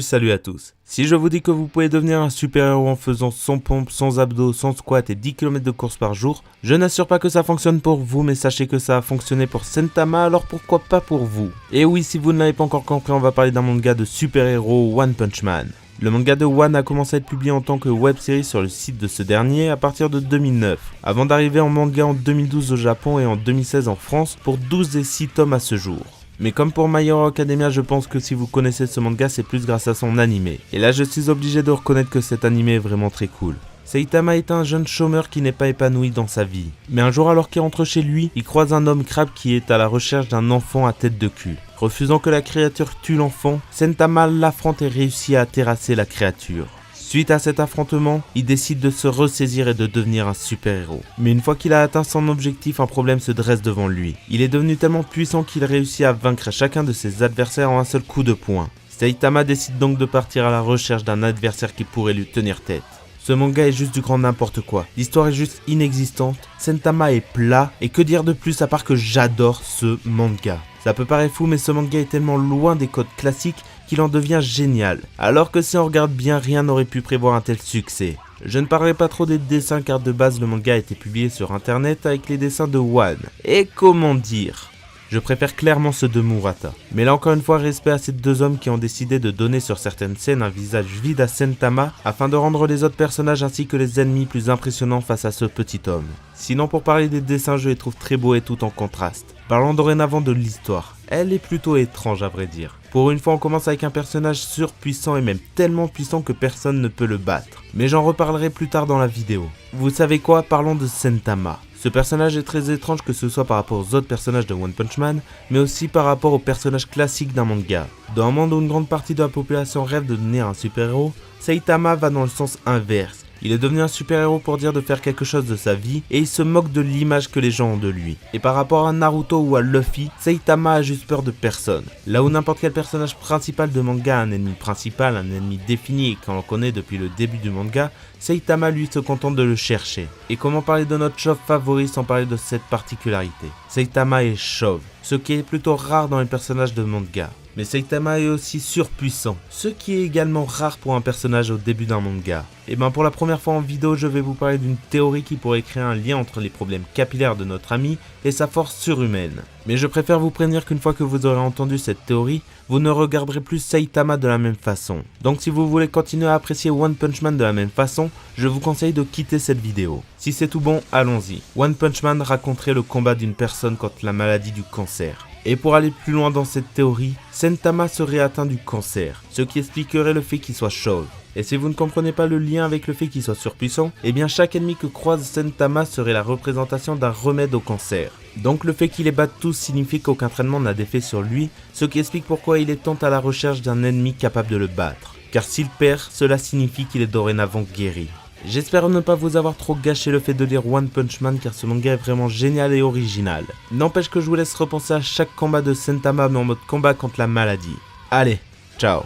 Salut à tous. Si je vous dis que vous pouvez devenir un super-héros en faisant sans pompe, sans abdos, sans squat et 10 km de course par jour, je n'assure pas que ça fonctionne pour vous, mais sachez que ça a fonctionné pour Saitama, alors pourquoi pas pour vous. Et oui, si vous ne l'avez pas encore compris, on va parler d'un manga de super-héros, One Punch Man. Le manga de One a commencé à être publié en tant que web-série sur le site de ce dernier à partir de 2009, avant d'arriver en manga en 2012 au Japon et en 2016 en France pour 12 et 6 tomes à ce jour. Mais comme pour My Hero Academia, je pense que si vous connaissez ce manga, c'est plus grâce à son animé. Et là, je suis obligé de reconnaître que cet animé est vraiment très cool. Saitama est un jeune chômeur qui n'est pas épanoui dans sa vie. Mais un jour, alors qu'il rentre chez lui, il croise un homme crabe qui est à la recherche d'un enfant à tête de cul. Refusant que la créature tue l'enfant, Saitama l'affronte et réussit à terrasser la créature. Suite à cet affrontement, il décide de se ressaisir et de devenir un super-héros. Mais une fois qu'il a atteint son objectif, un problème se dresse devant lui. Il est devenu tellement puissant qu'il réussit à vaincre chacun de ses adversaires en un seul coup de poing. Saitama décide donc de partir à la recherche d'un adversaire qui pourrait lui tenir tête. Ce manga est juste du grand n'importe quoi. L'histoire est juste inexistante, Saitama est plat, et que dire de plus à part que j'adore ce manga. Ça peut paraître fou, mais ce manga est tellement loin des codes classiques qu'il en devient génial. Alors que si on regarde bien, rien n'aurait pu prévoir un tel succès. Je ne parlerai pas trop des dessins car de base le manga a été publié sur internet avec les dessins de One. Et comment dire ? Je préfère clairement ceux de Murata. Mais là encore une fois, respect à ces deux hommes qui ont décidé de donner sur certaines scènes un visage vide à Saitama afin de rendre les autres personnages ainsi que les ennemis plus impressionnants face à ce petit homme. Sinon, pour parler des dessins, je les trouve très beaux et tout en contraste. Parlons dorénavant de l'histoire. Elle est plutôt étrange à vrai dire. Pour une fois, on commence avec un personnage surpuissant et même tellement puissant que personne ne peut le battre. Mais j'en reparlerai plus tard dans la vidéo. Vous savez quoi? Parlons de Saitama. Ce personnage est très étrange que ce soit par rapport aux autres personnages de One Punch Man, mais aussi par rapport aux personnages classiques d'un manga. Dans un monde où une grande partie de la population rêve de devenir un super-héros, Saitama va dans le sens inverse. Il est devenu un super-héros pour dire de faire quelque chose de sa vie et il se moque de l'image que les gens ont de lui. Et par rapport à Naruto ou à Luffy, Saitama a juste peur de personne. Là où n'importe quel personnage principal de manga a un ennemi principal, un ennemi défini et qu'on le connaît depuis le début du manga, Saitama lui se contente de le chercher. Et comment parler de notre chauve favori sans parler de cette particularité? Saitama est chauve, ce qui est plutôt rare dans les personnages de manga. Mais Saitama est aussi surpuissant, ce qui est également rare pour un personnage au début d'un manga. Et ben pour la première fois en vidéo, je vais vous parler d'une théorie qui pourrait créer un lien entre les problèmes capillaires de notre ami et sa force surhumaine. Mais je préfère vous prévenir qu'une fois que vous aurez entendu cette théorie, vous ne regarderez plus Saitama de la même façon. Donc si vous voulez continuer à apprécier One Punch Man de la même façon, je vous conseille de quitter cette vidéo. Si c'est tout bon, allons-y. One Punch Man raconterait le combat d'une personne contre la maladie du cancer. Et pour aller plus loin dans cette théorie, Saitama serait atteint du cancer, ce qui expliquerait le fait qu'il soit chauve. Et si vous ne comprenez pas le lien avec le fait qu'il soit surpuissant, eh bien chaque ennemi que croise Saitama serait la représentation d'un remède au cancer. Donc le fait qu'il les batte tous signifie qu'aucun traitement n'a d'effet sur lui, ce qui explique pourquoi il est tant à la recherche d'un ennemi capable de le battre. Car s'il perd, cela signifie qu'il est dorénavant guéri. J'espère ne pas vous avoir trop gâché le fait de lire One Punch Man car ce manga est vraiment génial et original. N'empêche que je vous laisse repenser à chaque combat de Saitama mais en mode combat contre la maladie. Allez, ciao.